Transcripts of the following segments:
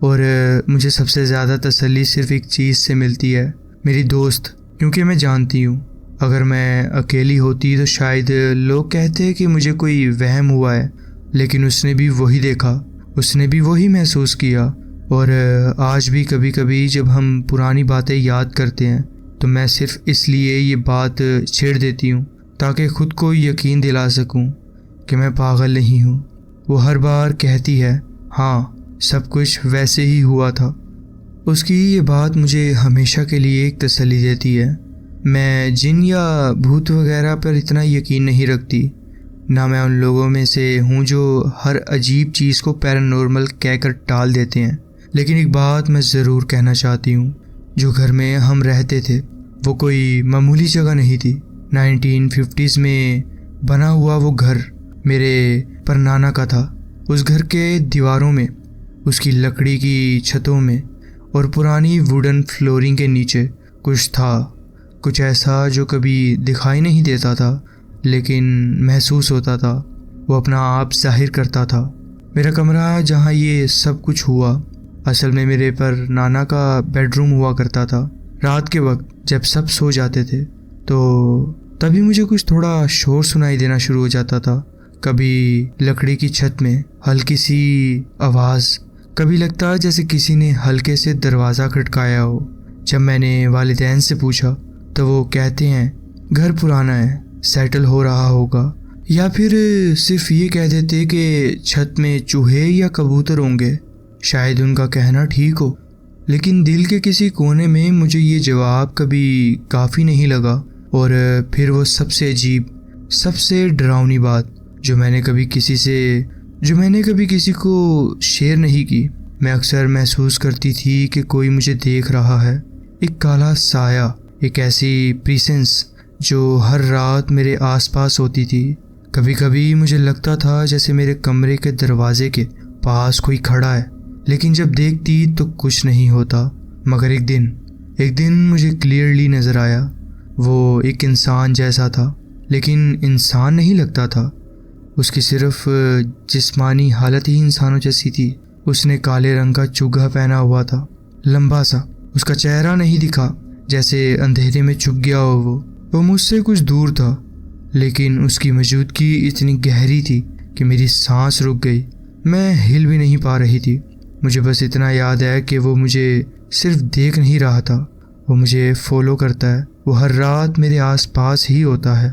اور مجھے سب سے زیادہ تسلی صرف ایک چیز سے ملتی ہے، میری دوست، کیونکہ میں جانتی ہوں اگر میں اکیلی ہوتی تو شاید لوگ کہتے کہ مجھے کوئی وہم ہوا ہے، لیکن اس نے بھی وہی دیکھا، اس نے بھی وہی محسوس کیا۔ اور آج بھی کبھی کبھی جب ہم پرانی باتیں یاد کرتے ہیں تو میں صرف اس لیے یہ بات چھیڑ دیتی ہوں تاکہ خود کو یقین دلا سکوں کہ میں پاگل نہیں ہوں۔ وہ ہر بار کہتی ہے، ہاں سب کچھ ویسے ہی ہوا تھا۔ اس کی یہ بات مجھے ہمیشہ کے لیے ایک تسلی دیتی ہے۔ میں جن یا بھوت وغیرہ پر اتنا یقین نہیں رکھتی، نہ میں ان لوگوں میں سے ہوں جو ہر عجیب چیز کو پیرانورمل کہہ کر ٹال دیتے ہیں، لیکن ایک بات میں ضرور کہنا چاہتی ہوں، جو گھر میں ہم رہتے تھے وہ کوئی معمولی جگہ نہیں تھی۔ 1950s میں بنا ہوا وہ گھر میرے پرنانا کا تھا۔ اس گھر کے دیواروں میں، اس کی لکڑی کی چھتوں میں اور پرانی ووڈن فلورنگ کے نیچے کچھ تھا، کچھ ایسا جو کبھی دکھائی نہیں دیتا تھا لیکن محسوس ہوتا تھا۔ وہ اپنا آپ ظاہر کرتا تھا۔ میرا کمرہ جہاں یہ سب کچھ ہوا اصل میں میرے پر نانا کا بیڈ روم ہوا کرتا تھا۔ رات کے وقت جب سب سو جاتے تھے تو تبھی مجھے کچھ تھوڑا شور سنائی دینا شروع ہو جاتا تھا، کبھی لکڑی کی چھت میں ہلکی سی آواز، کبھی لگتا جیسے کسی نے ہلکے سے دروازہ کھٹکایا ہو۔ جب میں نے والدین سے پوچھا تو وہ کہتے ہیں گھر پرانا ہے، سیٹل ہو رہا ہوگا، یا پھر صرف یہ کہہ دیتے کہ چھت میں چوہے یا کبوتر ہوں گے۔ شاید ان کا کہنا ٹھیک ہو، لیکن دل کے کسی کونے میں مجھے یہ جواب کبھی کافی نہیں لگا۔ اور پھر وہ سب سے عجیب، سب سے ڈراؤنی بات جو میں نے کبھی کسی کو شیئر نہیں کی، میں اکثر محسوس کرتی تھی کہ کوئی مجھے دیکھ رہا ہے، ایک کالا سایہ، ایک ایسی پریسنس جو ہر رات میرے آس پاس ہوتی تھی۔ کبھی کبھی مجھے لگتا تھا جیسے میرے کمرے کے دروازے کے پاس کوئی کھڑا ہے، لیکن جب دیکھتی تو کچھ نہیں ہوتا۔ مگر ایک دن مجھے کلیئرلی نظر آیا۔ وہ ایک انسان جیسا تھا، لیکن انسان نہیں لگتا تھا، اس کی صرف جسمانی حالت ہی انسانوں جیسی تھی۔ اس نے کالے رنگ کا چوگا پہنا ہوا تھا، لمبا سا۔ اس کا چہرہ نہیں دکھا، جیسے اندھیرے میں چھپ گیا ہو۔ وہ مجھ سے کچھ دور تھا، لیکن اس کی موجودگی اتنی گہری تھی کہ میری سانس رک گئی۔ میں ہل بھی نہیں پا رہی تھی۔ مجھے بس اتنا یاد ہے کہ وہ مجھے صرف دیکھ نہیں رہا تھا، وہ مجھے فالو کرتا ہے۔ وہ ہر رات میرے آس پاس ہی ہوتا ہے،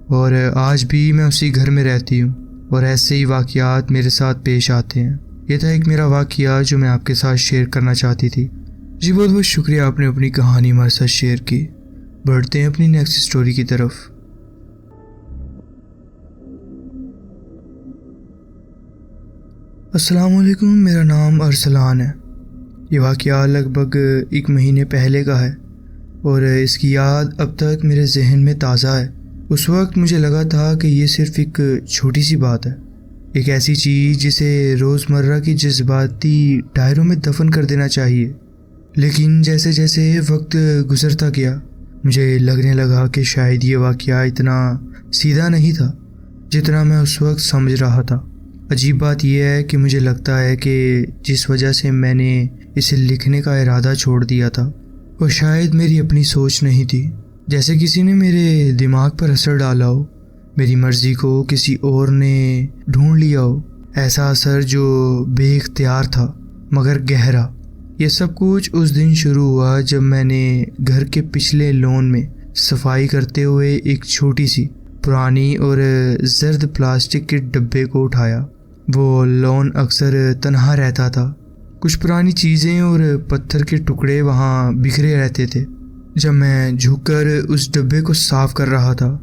اور آج بھی میں اسی گھر میں رہتی ہوں، اور ایسے ہی واقعات میرے ساتھ پیش آتے ہیں۔ یہ تھا ایک میرا واقعہ جو میں آپ کے ساتھ شیئر کرنا چاہتی تھی۔ جی بہت بہت شکریہ، آپ نے اپنی کہانی ہمارے ساتھ شیئر کی۔ بڑھتے ہیں اپنی نیکسٹ سٹوری کی طرف۔ السلام علیکم، میرا نام ارسلان ہے۔ یہ واقعہ لگ بھگ 1 مہینے پہلے کا ہے، اور اس کی یاد اب تک میرے ذہن میں تازہ ہے۔ اس وقت مجھے لگا تھا کہ یہ صرف ایک چھوٹی سی بات ہے، ایک ایسی چیز جسے روزمرہ کی جذباتی ڈائروں میں دفن کر دینا چاہیے۔ لیکن جیسے جیسے وقت گزرتا گیا مجھے لگنے لگا کہ شاید یہ واقعہ اتنا سیدھا نہیں تھا جتنا میں اس وقت سمجھ رہا تھا۔ عجیب بات یہ ہے کہ مجھے لگتا ہے کہ جس وجہ سے میں نے اسے لکھنے کا ارادہ چھوڑ دیا تھا وہ شاید میری اپنی سوچ نہیں تھی، جیسے کسی نے میرے دماغ پر اثر ڈالا ہو، میری مرضی کو کسی اور نے ڈھونڈ لیا ہو۔ ایسا اثر جو بے اختیار تھا مگر گہرا۔ یہ سب کچھ اس دن شروع ہوا جب میں نے گھر کے پچھلے لون میں صفائی کرتے ہوئے ایک چھوٹی سی پرانی اور زرد پلاسٹک کے ڈبے کو اٹھایا۔ وہ لون اکثر تنہا رہتا تھا، کچھ پرانی چیزیں اور پتھر کے ٹکڑے وہاں بکھرے رہتے تھے۔ جب میں جھک کر اس ڈبے کو صاف کر رہا تھا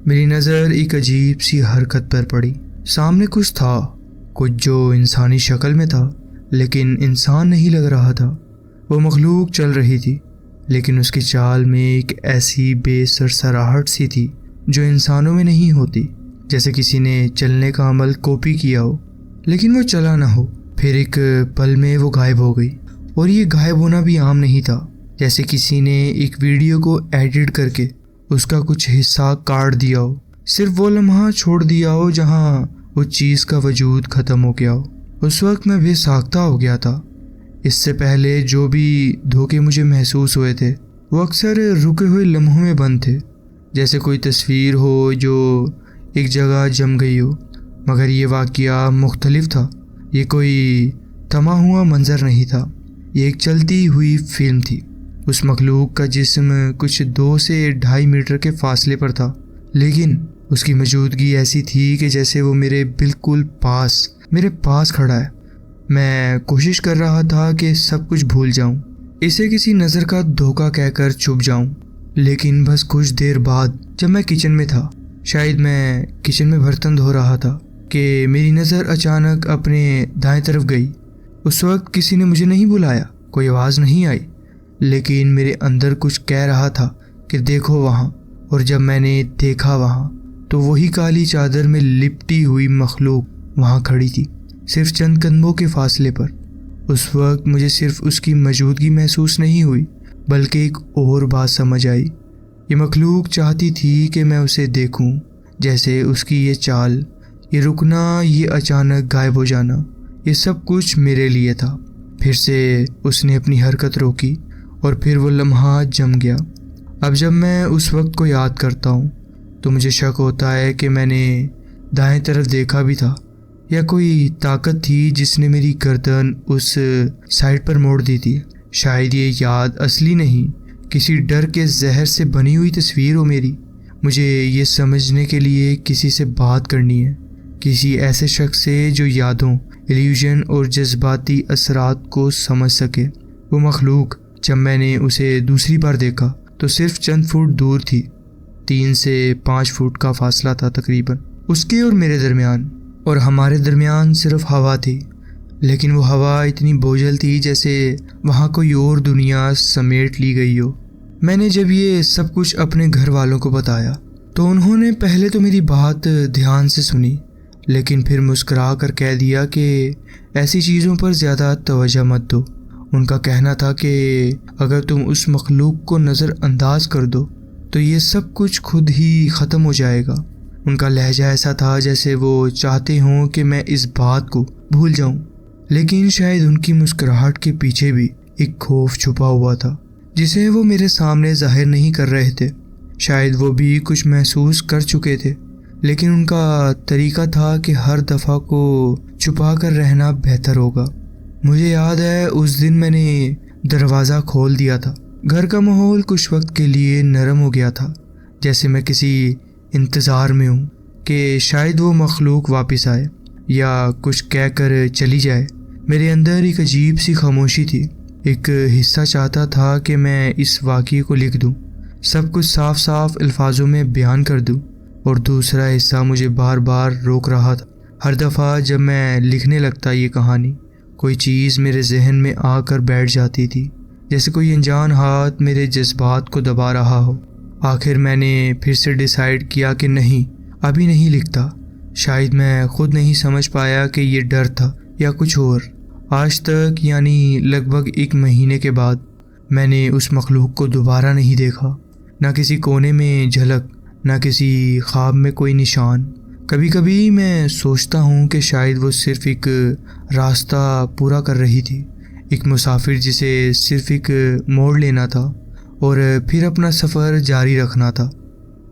میری نظر ایک عجیب سی حرکت پر پڑی۔ سامنے کچھ تھا، کچھ جو انسانی شکل میں تھا لیکن انسان نہیں لگ رہا تھا۔ وہ مخلوق چل رہی تھی، لیکن اس کی چال میں ایک ایسی بے سرسراہٹ سی تھی جو انسانوں میں نہیں ہوتی، جیسے کسی نے چلنے کا عمل کاپی کیا ہو لیکن وہ چلا نہ ہو۔ پھر ایک پل میں وہ غائب ہو گئی، اور یہ غائب ہونا بھی عام نہیں تھا، جیسے کسی نے ایک ویڈیو کو ایڈٹ کر کے اس کا کچھ حصہ کاٹ دیا ہو، صرف وہ لمحہ چھوڑ دیا ہو جہاں اس چیز کا وجود ختم ہو گیا ہو۔ اس وقت میں بے ساختہ ہو گیا تھا۔ اس سے پہلے جو بھی دھوکے مجھے محسوس ہوئے تھے وہ اکثر رکے ہوئے لمحوں میں بند تھے، جیسے کوئی تصویر ہو جو ایک جگہ جم گئی ہو، مگر یہ واقعہ مختلف تھا۔ یہ کوئی تما ہوا منظر نہیں تھا، یہ ایک چلتی ہوئی فلم تھی۔ اس مخلوق کا جسم کچھ 2 سے 2.5 میٹر کے فاصلے پر تھا، لیکن اس کی موجودگی ایسی تھی کہ جیسے وہ میرے بالکل میرے پاس کھڑا ہے۔ میں کوشش کر رہا تھا کہ سب کچھ بھول جاؤں، اسے کسی نظر کا دھوکہ کہہ کر چھپ جاؤں، لیکن بس کچھ دیر بعد جب میں کچن میں تھا، شاید میں کچن میں برتن دھو رہا تھا، کہ میری نظر اچانک اپنے دائیں طرف گئی۔ اس وقت کسی نے مجھے نہیں بلایا، کوئی آواز نہیں آئی، لیکن میرے اندر کچھ کہہ رہا تھا کہ دیکھو وہاں۔ اور جب میں نے دیکھا وہاں تو وہی کالی چادر میں لپٹی ہوئی مخلوق وہاں کھڑی تھی، صرف چند قدموں کے فاصلے پر۔ اس وقت مجھے صرف اس کی موجودگی محسوس نہیں ہوئی، بلکہ ایک اور بات سمجھ آئی۔ یہ مخلوق چاہتی تھی کہ میں اسے دیکھوں، جیسے اس کی یہ چال، یہ رکنا، یہ اچانک غائب ہو جانا، یہ سب کچھ میرے لیے تھا۔ پھر سے اس نے اپنی حرکت روکی اور پھر وہ لمحہ جم گیا۔ اب جب میں اس وقت کو یاد کرتا ہوں تو مجھے شک ہوتا ہے کہ میں نے دائیں طرف دیکھا بھی تھا، یا کوئی طاقت تھی جس نے میری گردن اس سائڈ پر موڑ دی تھی۔ شاید یہ یاد اصلی نہیں، کسی ڈر کے زہر سے بنی ہوئی تصویر ہو میری۔ مجھے یہ سمجھنے کے لیے کسی سے بات کرنی ہے، کسی ایسے شخص سے جو یادوں، ایلیوژن اور جذباتی اثرات کو سمجھ سکے۔ وہ مخلوق جب میں نے اسے دوسری بار دیکھا تو صرف چند فٹ دور تھی، 3 سے 5 فٹ کا فاصلہ تھا تقریباً اس کے اور میرے درمیان، اور ہمارے درمیان صرف ہوا تھی، لیکن وہ ہوا اتنی بوجھل تھی جیسے وہاں کوئی اور دنیا سمیٹ لی گئی ہو۔ میں نے جب یہ سب کچھ اپنے گھر والوں کو بتایا تو انہوں نے پہلے تو میری بات دھیان سے سنی، لیکن پھر مسکرا کر کہہ دیا کہ ایسی چیزوں پر زیادہ توجہ مت دو۔ ان کا کہنا تھا کہ اگر تم اس مخلوق کو نظر انداز کر دو تو یہ سب کچھ خود ہی ختم ہو جائے گا۔ ان کا لہجہ ایسا تھا جیسے وہ چاہتے ہوں کہ میں اس بات کو بھول جاؤں، لیکن شاید ان کی مسکراہٹ کے پیچھے بھی ایک خوف چھپا ہوا تھا جسے وہ میرے سامنے ظاہر نہیں کر رہے تھے۔ شاید وہ بھی کچھ محسوس کر چکے تھے، لیکن ان کا طریقہ تھا کہ ہر دفعہ کو چھپا کر رہنا بہتر ہوگا۔ مجھے یاد ہے اس دن میں نے دروازہ کھول دیا تھا۔ گھر کا ماحول کچھ وقت کے لیے نرم ہو گیا تھا، جیسے میں کسی انتظار میں ہوں کہ شاید وہ مخلوق واپس آئے یا کچھ کہہ کر چلی جائے۔ میرے اندر ایک عجیب سی خاموشی تھی، ایک حصہ چاہتا تھا کہ میں اس واقعے کو لکھ دوں، سب کچھ صاف صاف الفاظوں میں بیان کر دوں، اور دوسرا حصہ مجھے بار بار روک رہا تھا۔ ہر دفعہ جب میں لکھنے لگتا یہ کہانی، کوئی چیز میرے ذہن میں آ کر بیٹھ جاتی تھی، جیسے کوئی انجان ہاتھ میرے جذبات کو دبا رہا ہو۔ آخر میں نے پھر سے ڈیسائیڈ کیا کہ نہیں، ابھی نہیں لکھتا۔ شاید میں خود نہیں سمجھ پایا کہ یہ ڈر تھا یا کچھ اور۔ آج تک، یعنی لگ بھگ 1 مہینے کے بعد، میں نے اس مخلوق کو دوبارہ نہیں دیکھا، نہ کسی کونے میں جھلک، نہ کسی خواب میں کوئی نشان۔ کبھی کبھی میں سوچتا ہوں کہ شاید وہ صرف ایک راستہ پورا کر رہی تھی، ایک مسافر جسے صرف ایک موڑ لینا تھا اور پھر اپنا سفر جاری رکھنا تھا۔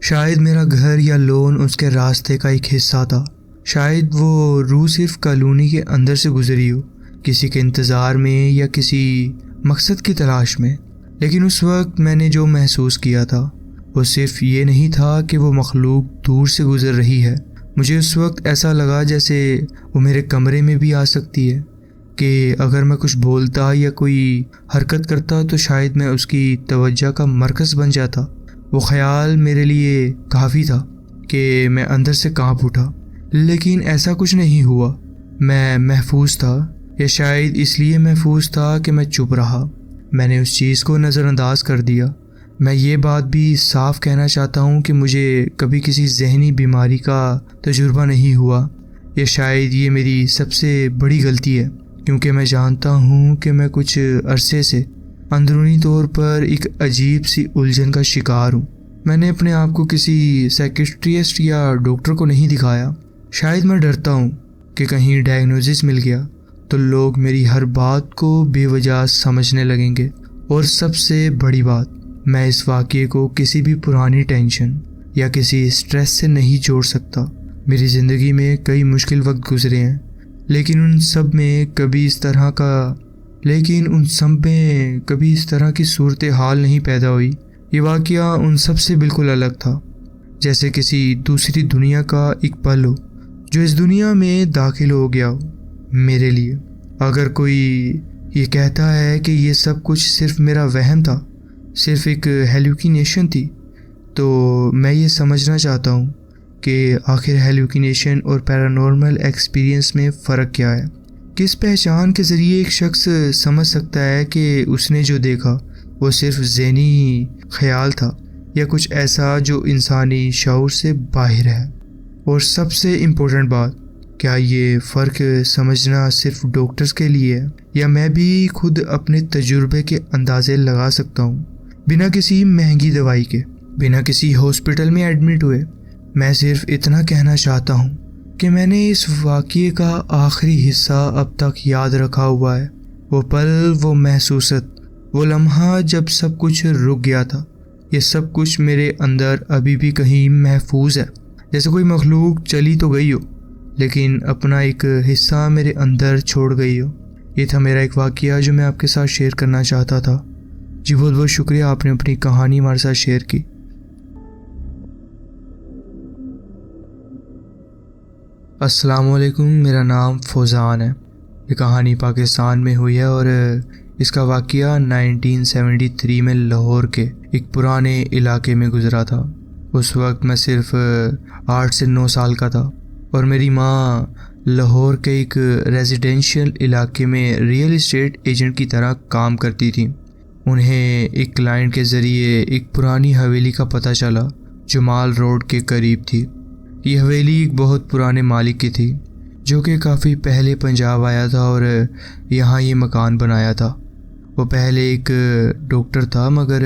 شاید میرا گھر یا لون اس کے راستے کا ایک حصہ تھا، شاید وہ روح صرف کالونی کے اندر سے گزری ہو، کسی کے انتظار میں یا کسی مقصد کی تلاش میں۔ لیکن اس وقت میں نے جو محسوس کیا تھا وہ صرف یہ نہیں تھا کہ وہ مخلوق دور سے گزر رہی ہے۔ مجھے اس وقت ایسا لگا جیسے وہ میرے کمرے میں بھی آ سکتی ہے، کہ اگر میں کچھ بولتا یا کوئی حرکت کرتا تو شاید میں اس کی توجہ کا مرکز بن جاتا۔ وہ خیال میرے لیے کافی تھا کہ میں اندر سے کانپ اٹھا، لیکن ایسا کچھ نہیں ہوا۔ میں محفوظ تھا، یا شاید اس لیے محفوظ تھا کہ میں چپ رہا۔ میں نے اس چیز کو نظر انداز کر دیا۔ میں یہ بات بھی صاف کہنا چاہتا ہوں کہ مجھے کبھی کسی ذہنی بیماری کا تجربہ نہیں ہوا، یا شاید یہ میری سب سے بڑی غلطی ہے، کیونکہ میں جانتا ہوں کہ میں کچھ عرصے سے اندرونی طور پر ایک عجیب سی الجھن کا شکار ہوں۔ میں نے اپنے آپ کو کسی سائیکیٹرسٹ یا ڈاکٹر کو نہیں دکھایا۔ شاید میں ڈرتا ہوں کہ کہیں ڈائگنوسس مل گیا تو لوگ میری ہر بات کو بے وجہ سمجھنے لگیں گے۔ اور سب سے بڑی بات، میں اس واقعے کو کسی بھی پرانی ٹینشن یا کسی سٹریس سے نہیں جوڑ سکتا۔ میری زندگی میں کئی مشکل وقت گزرے ہیں، لیکن ان سب میں کبھی اس طرح کی صورتحال نہیں پیدا ہوئی۔ یہ واقعہ ان سب سے بالکل الگ تھا، جیسے کسی دوسری دنیا کا ایک پل ہو جو اس دنیا میں داخل ہو گیا ہو میرے لیے۔ اگر کوئی یہ کہتا ہے کہ یہ سب کچھ صرف میرا وہم تھا، صرف ایک ہیلوسینیشن تھی، تو میں یہ سمجھنا چاہتا ہوں کہ آخر ہیلوسینیشن اور پیرانارمل ایکسپیرینس میں فرق کیا ہے۔ کس پہچان کے ذریعے ایک شخص سمجھ سکتا ہے کہ اس نے جو دیکھا وہ صرف ذہنی خیال تھا یا کچھ ایسا جو انسانی شعور سے باہر ہے؟ اور سب سے امپورٹنٹ بات، کیا یہ فرق سمجھنا صرف ڈاکٹرز کے لیے ہے یا میں بھی خود اپنے تجربے کے اندازے لگا سکتا ہوں بنا کسی مہنگی دوائی کے، بنا کسی ہاسپٹل میں ایڈمٹ ہوئے؟ میں صرف اتنا کہنا چاہتا ہوں کہ میں نے اس واقعے کا آخری حصہ اب تک یاد رکھا ہوا ہے، وہ پل، وہ محسوست، وہ لمحہ جب سب کچھ رک گیا تھا۔ یہ سب کچھ میرے اندر ابھی بھی کہیں محفوظ ہے، جیسے کوئی مخلوق چلی تو گئی ہو لیکن اپنا ایک حصہ میرے اندر چھوڑ گئی ہو۔ یہ تھا میرا ایک واقعہ جو میں آپ کے ساتھ شیئر کرنا چاہتا تھا۔ جی بہت بہت شکریہ، آپ نے اپنی کہانی ہمارے ساتھ شیئر کی۔ السلام علیکم، میرا نام فوزان ہے۔ یہ کہانی پاکستان میں ہوئی ہے اور اس کا واقعہ 1973 میں لاہور کے ایک پرانے علاقے میں گزرا تھا۔ اس وقت میں صرف 8 سے 9 سال کا تھا اور میری ماں لاہور کے ایک ریزیڈینشیل علاقے میں ریئل اسٹیٹ ایجنٹ کی طرح کام کرتی تھی۔ انہیں ایک کلائنٹ کے ذریعے ایک پرانی حویلی کا پتہ چلا جو مال روڈ کے قریب تھی۔ یہ حویلی ایک بہت پرانے مالک کی تھی جو کہ کافی پہلے پنجاب آیا تھا اور یہاں یہ مکان بنایا تھا۔ وہ پہلے ایک ڈاکٹر تھا، مگر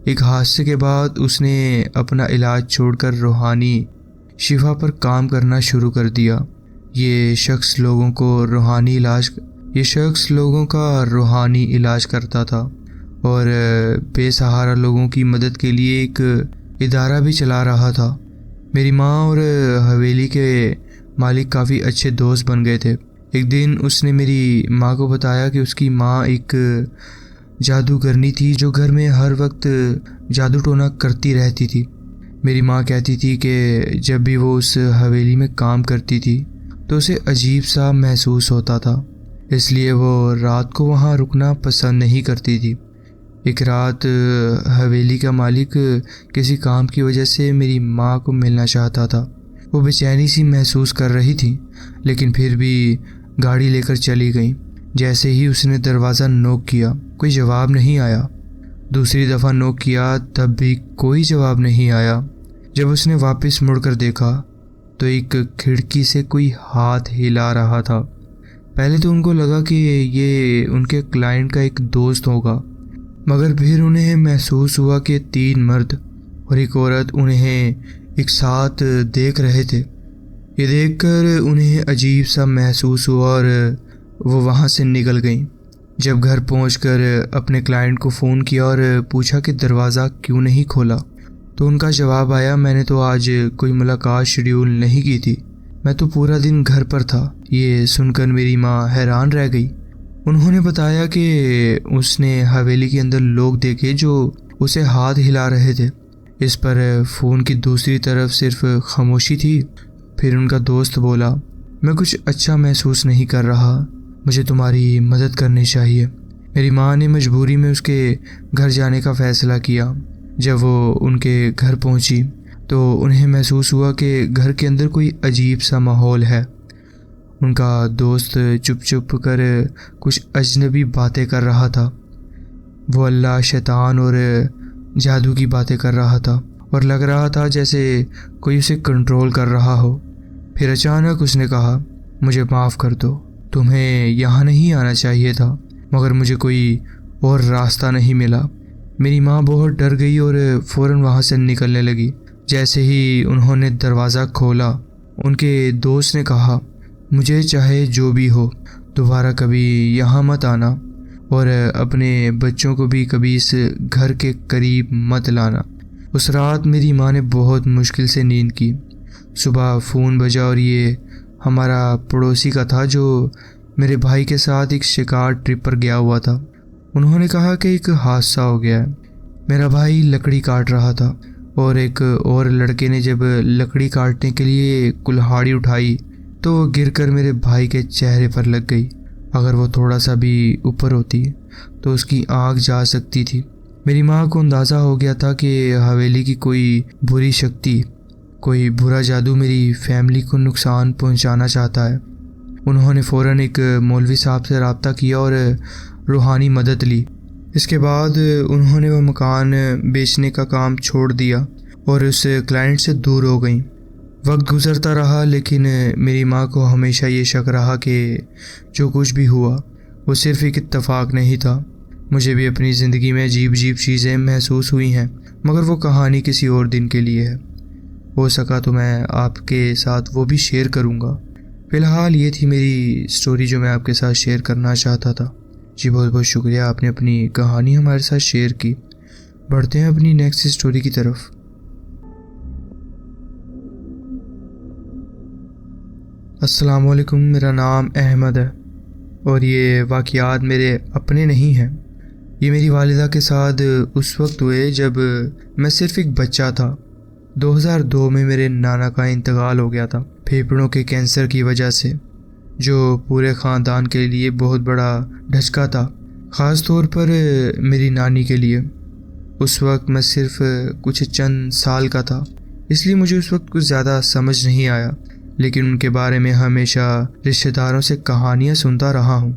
ایک حادثے کے بعد اس نے اپنا علاج چھوڑ کر روحانی شفا پر کام کرنا شروع کر دیا۔ یہ شخص لوگوں کا روحانی علاج کرتا تھا اور بے سہارا لوگوں کی مدد کے لیے ایک ادارہ بھی چلا رہا تھا۔ میری ماں اور حویلی کے مالک کافی اچھے دوست بن گئے تھے۔ ایک دن اس نے میری ماں کو بتایا کہ اس کی ماں ایک جادوگرنی تھی جو گھر میں ہر وقت جادو ٹونا کرتی رہتی تھی۔ میری ماں کہتی تھی کہ جب بھی وہ اس حویلی میں کام کرتی تھی تو اسے عجیب سا محسوس ہوتا تھا، اس لیے وہ رات کو وہاں رکنا پسند نہیں کرتی تھی۔ ایک رات حویلی کا مالک کسی کام کی وجہ سے میری ماں کو ملنا چاہتا تھا۔ وہ بے چینی سی محسوس کر رہی تھی لیکن پھر بھی گاڑی لے کر چلی گئی۔ جیسے ہی اس نے دروازہ نوک کیا، کوئی جواب نہیں آیا۔ دوسری دفعہ نوک کیا، تب بھی کوئی جواب نہیں آیا۔ جب اس نے واپس مڑ کر دیکھا تو ایک کھڑکی سے کوئی ہاتھ ہلا رہا تھا۔ پہلے تو ان کو لگا کہ یہ ان کے کلائنٹ کا ایک دوست ہوگا، مگر پھر انہیں محسوس ہوا کہ 3 مرد اور ایک عورت انہیں ایک ساتھ دیکھ رہے تھے۔ یہ دیکھ کر انہیں عجیب سا محسوس ہوا اور وہ وہاں سے نکل گئیں۔ جب گھر پہنچ کر اپنے کلائنٹ کو فون کیا اور پوچھا کہ دروازہ کیوں نہیں کھولا، تو ان کا جواب آیا، میں نے تو آج کوئی ملاقات شیڈیول نہیں کی تھی، میں تو پورا دن گھر پر تھا۔ یہ سن کر میری ماں حیران رہ گئی۔ انہوں نے بتایا کہ اس نے حویلی کے اندر لوگ دیکھے جو اسے ہاتھ ہلا رہے تھے۔ اس پر فون کی دوسری طرف صرف خاموشی تھی۔ پھر ان کا دوست بولا، میں کچھ اچھا محسوس نہیں کر رہا، مجھے تمہاری مدد کرنی چاہیے۔ میری ماں نے مجبوری میں اس کے گھر جانے کا فیصلہ کیا۔ جب وہ ان کے گھر پہنچی تو انہیں محسوس ہوا کہ گھر کے اندر کوئی عجیب سا ماحول ہے۔ ان کا دوست چپ چپ کر کچھ اجنبی باتیں کر رہا تھا۔ وہ اللہ، شیطان اور جادو کی باتیں کر رہا تھا اور لگ رہا تھا جیسے کوئی اسے کنٹرول کر رہا ہو۔ پھر اچانک اس نے کہا، مجھے معاف کر دو، تمہیں یہاں نہیں آنا چاہیے تھا، مگر مجھے کوئی اور راستہ نہیں ملا۔ میری ماں بہت ڈر گئی اور فوراً وہاں سے نکلنے لگی۔ جیسے ہی انہوں نے دروازہ کھولا، ان کے دوست نے کہا، مجھے چاہے جو بھی ہو دوبارہ کبھی یہاں مت آنا اور اپنے بچوں کو بھی کبھی اس گھر کے قریب مت لانا۔ اس رات میری ماں نے بہت مشکل سے نیند کی۔ صبح فون بجا اور یہ ہمارا پڑوسی کا تھا جو میرے بھائی کے ساتھ ایک شکار ٹرپ پر گیا ہوا تھا۔ انہوں نے کہا کہ ایک حادثہ ہو گیا ہے۔ میرا بھائی لکڑی کاٹ رہا تھا اور ایک اور لڑکے نے جب لکڑی کاٹنے کے لیے کلہاڑی اٹھائی تو وہ گر کر میرے بھائی کے چہرے پر لگ گئی۔ اگر وہ تھوڑا سا بھی اوپر ہوتی تو اس کی آنکھ جا سکتی تھی۔ میری ماں کو اندازہ ہو گیا تھا کہ حویلی کی کوئی بری شکتی، کوئی برا جادو میری فیملی کو نقصان پہنچانا چاہتا ہے۔ انہوں نے فوراً ایک مولوی صاحب سے رابطہ کیا اور روحانی مدد لی۔ اس کے بعد انہوں نے وہ مکان بیچنے کا کام چھوڑ دیا اور اس کلائنٹ سے دور ہو گئیں۔ وقت گزرتا رہا لیکن میری ماں کو ہمیشہ یہ شک رہا کہ جو کچھ بھی ہوا وہ صرف ایک اتفاق نہیں تھا۔ مجھے بھی اپنی زندگی میں عجیب چیزیں محسوس ہوئی ہیں، مگر وہ کہانی کسی اور دن کے لیے ہے۔ ہو سکا تو میں آپ کے ساتھ وہ بھی شیئر کروں گا۔ فی الحال یہ تھی میری سٹوری جو میں آپ کے ساتھ شیئر کرنا چاہتا تھا۔ جی بہت بہت شکریہ، آپ نے اپنی کہانی ہمارے ساتھ شیئر کی۔ بڑھتے ہیں اپنی نیکسٹ سٹوری کی طرف۔ السلام علیکم، میرا نام احمد ہے اور یہ واقعات میرے اپنے نہیں ہیں۔ یہ میری والدہ کے ساتھ اس وقت ہوئے جب میں صرف ایک بچہ تھا۔ 2002 میں میرے نانا کا انتقال ہو گیا تھا پھیپھڑوں کے کینسر کی وجہ سے، جو پورے خاندان کے لیے بہت بڑا دھچکا تھا، خاص طور پر میری نانی کے لیے۔ اس وقت میں صرف کچھ چند سال کا تھا، اس لیے مجھے اس وقت کچھ زیادہ سمجھ نہیں آیا، لیکن ان کے بارے میں ہمیشہ رشتہ داروں سے کہانیاں سنتا رہا ہوں۔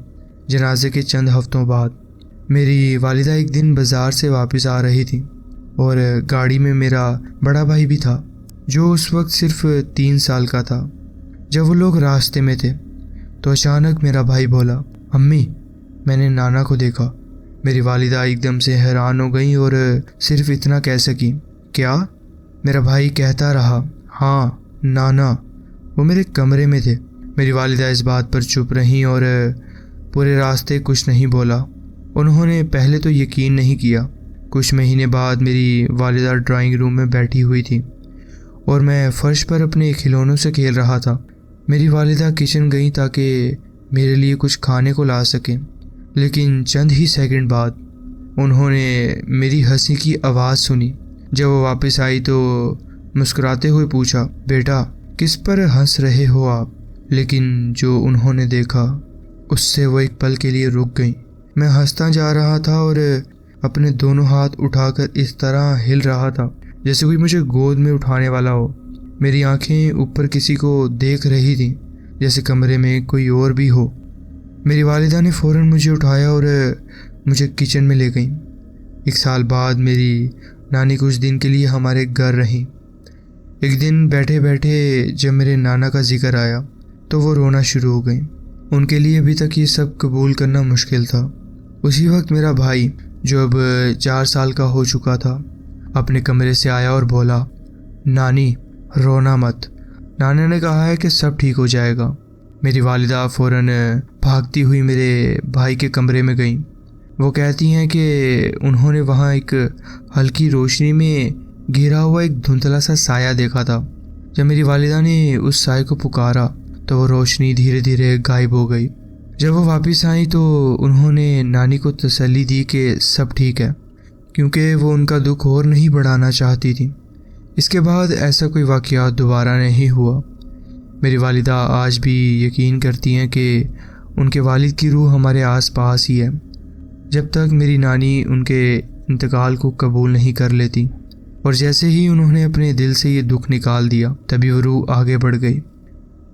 جنازے کے چند ہفتوں بعد میری والدہ ایک دن بازار سے واپس آ رہی تھی اور گاڑی میں میرا بڑا بھائی بھی تھا جو اس وقت صرف 3 سال کا تھا۔ جب وہ لوگ راستے میں تھے تو اچانک میرا بھائی بولا، امی میں نے نانا کو دیکھا۔ میری والدہ ایک دم سے حیران ہو گئیں اور صرف اتنا کہہ سکیں، کیا؟ میرا بھائی کہتا رہا، ہاں نانا، وہ میرے کمرے میں تھے۔ میری والدہ اس بات پر چپ رہیں اور پورے راستے کچھ نہیں بولا۔ انہوں نے پہلے تو یقین نہیں کیا۔ کچھ مہینے بعد میری والدہ ڈرائنگ روم میں بیٹھی ہوئی تھی اور میں فرش پر اپنے کھلونوں سے کھیل رہا تھا۔ میری والدہ کچن گئیں تاکہ میرے لیے کچھ کھانے کو لا سکیں، لیکن چند ہی سیکنڈ بعد انہوں نے میری ہنسی کی آواز سنی۔ جب وہ واپس آئی تو مسکراتے ہوئے پوچھا، بیٹا کس پر ہنس رہے ہو آپ؟ لیکن جو انہوں نے دیکھا اس سے وہ ایک پل کے لیے رک گئیں۔ میں ہنستا جا رہا تھا اور اپنے دونوں ہاتھ اٹھا کر اس طرح ہل رہا تھا جیسے کوئی مجھے گود میں اٹھانے والا ہو۔ میری آنکھیں اوپر کسی کو دیکھ رہی تھیں، جیسے کمرے میں کوئی اور بھی ہو۔ میری والدہ نے فوراً مجھے اٹھایا اور مجھے کچن میں لے گئیں۔ 1 سال بعد میری نانی کچھ دن کے لیے ہمارے گھر رہیں۔ ایک دن بیٹھے بیٹھے جب میرے نانا کا ذکر آیا تو وہ رونا شروع ہو گئیں۔ ان کے لیے ابھی تک یہ سب قبول کرنا مشکل تھا۔ اسی وقت میرا بھائی جو اب 4 سال کا ہو چکا تھا اپنے کمرے سے آیا اور بولا، نانی رونا مت، نانا نے کہا ہے کہ سب ٹھیک ہو جائے گا۔ میری والدہ فوراً بھاگتی ہوئی میرے بھائی کے کمرے میں گئیں۔ وہ کہتی ہیں کہ انہوں نے وہاں ایک ہلکی روشنی میں گھرا ہوا ایک دھندلا سا سایہ دیکھا تھا۔ جب میری والدہ نے اس سائے کو پکارا تو وہ روشنی دھیرے دھیرے غائب ہو گئی۔ جب وہ واپس آئیں تو انہوں نے نانی کو تسلی دی کہ سب ٹھیک ہے، کیونکہ وہ ان کا دکھ اور نہیں بڑھانا چاہتی تھی۔ اس کے بعد ایسا کوئی واقعات دوبارہ نہیں ہوا۔ میری والدہ آج بھی یقین کرتی ہیں کہ ان کے والد کی روح ہمارے آس پاس ہی ہے، جب تک میری نانی ان کے انتقال کو قبول نہیں کر لیتی، اور جیسے ہی انہوں نے اپنے دل سے یہ دکھ نکال دیا تبھی وہ روح آگے بڑھ گئی۔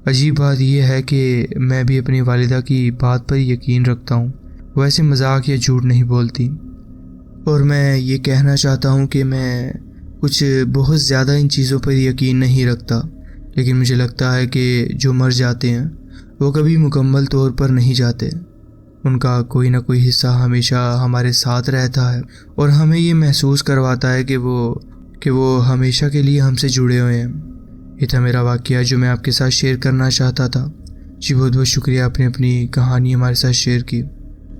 عجیب بات یہ ہے کہ میں بھی اپنی والدہ کی بات پر یقین رکھتا ہوں، وہ ایسے مذاق یا جھوٹ نہیں بولتی، اور میں یہ کہنا چاہتا ہوں کہ میں کچھ بہت زیادہ ان چیزوں پر یقین نہیں رکھتا، لیکن مجھے لگتا ہے کہ جو مر جاتے ہیں وہ کبھی مکمل طور پر نہیں جاتے، ان کا کوئی نہ کوئی حصہ ہمیشہ ہمارے ساتھ رہتا ہے اور ہمیں یہ محسوس کرواتا ہے کہ وہ ہمیشہ کے لیے ہم سے جڑے ہوئے ہیں۔ یہ تھا میرا واقعہ جو میں آپ کے ساتھ شیئر کرنا چاہتا تھا۔ جی بہت بہت شکریہ، آپ نے اپنی کہانی ہمارے ساتھ شیئر کی۔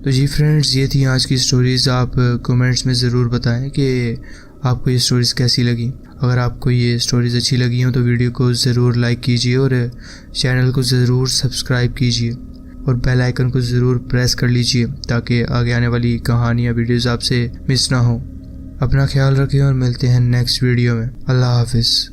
تو جی فرینڈز، یہ تھی آج کی سٹوریز۔ آپ کومنٹس میں ضرور بتائیں کہ آپ کو یہ سٹوریز کیسی لگیں۔ اگر آپ کو یہ سٹوریز اچھی لگی ہوں تو ویڈیو کو ضرور لائک کیجیے اور چینل کو ضرور سبسکرائب کیجیے اور بیل آئیکن کو ضرور پریس کر لیجیے تاکہ آگے آنے والی کہانیاں ویڈیوز آپ سے مس نہ ہوں۔ اپنا خیال رکھیں اور ملتے ہیں نیکسٹ ویڈیو میں۔ اللہ حافظ۔